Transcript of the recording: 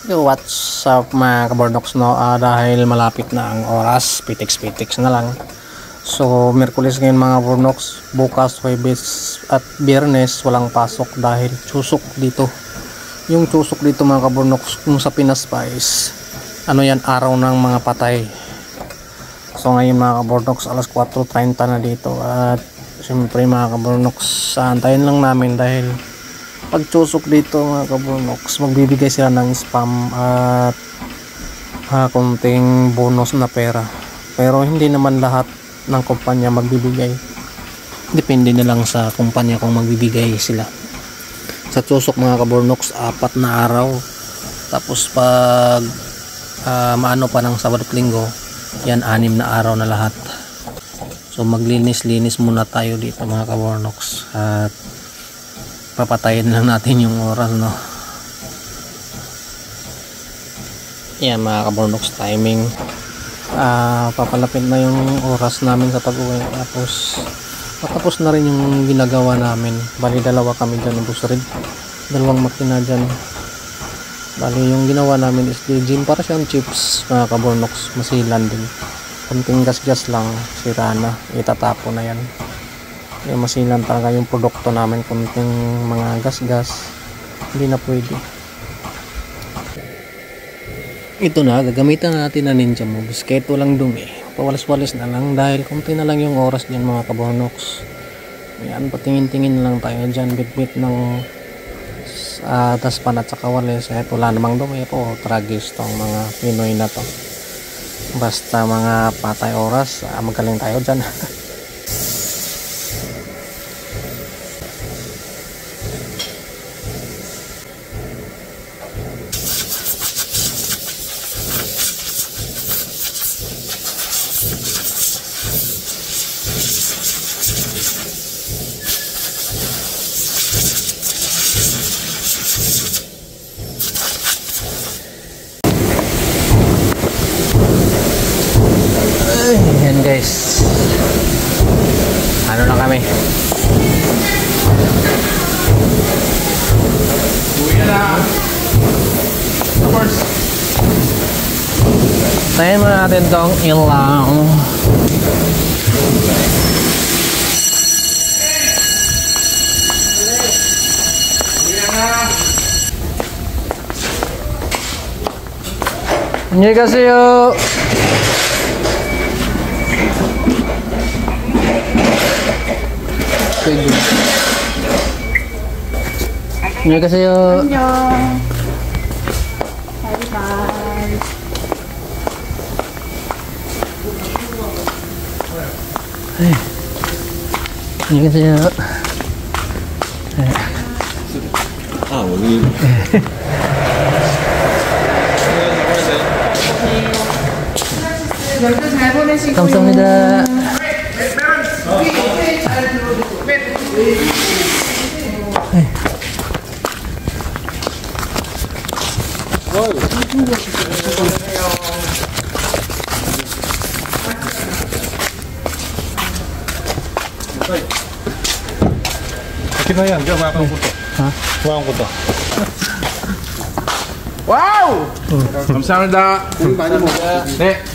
Yo, what's up mga kabornox, no? Dahil malapit na ang oras, pitix na lang. So, Miyerkules ngayon mga kabornox, bukas, Huwebes at Biyernes walang pasok dahil chusok dito. Yung chusok dito mga kabornox, kung sa Pinas pa is ano yan, araw ng mga patay. So ngayon mga kabornox, alas 4:30 na dito at siyempre mga kabornox, antayin lang namin dahil pag chusok dito mga kabornox, magbibigay sila ng spam at konting bonus na pera, pero hindi naman lahat ng kumpanya magbibigay, depende na lang sa kumpanya kung magbibigay sila. Sa chusok mga kabornox, 4 na araw, tapos pag maano pa ng Sabado at Linggo, yan 6 na araw na lahat. So maglinis-linis muna tayo dito mga kabornox at papatayin lang natin yung oras, no? Yan mga kabornox, timing. Papalapit na yung oras namin sa pag-uwi, tapos patapos na rin yung ginagawa namin. Bali dalawa kami dyan, busrid, dalawang makina dyan. Bali yung ginawa namin is gin, para siyang chips mga kabornox, masilan din, konting gas lang, sira na, itatapo na yan. Yung masilan talaga yung produkto namin, konting mga gas hindi na pwede. Ito na, gagamitan natin na Ninja Moves kahit walang dumi, pawalis-walis na lang dahil konti na lang yung oras dyan mga kabornox. Yan, patingin-tingin lang tayo dyan, bit-bit ng taspan at saka walis. Wala namang dumi po, tragis tong mga Pinoy na to, basta mga patay oras, magaling tayo dyan. Yan guys, ano na kami, tayo mo natin tong ilaw. 안녕히가세요. 안녕히가세요. 안녕. 바이바이. 안녕히가세요. 여기 연주 잘 보내시고요. 감사합니다. 기다려 앉아. 좋아한 것도. 와우! 감사합니다. 우리 많이 먹어. 네.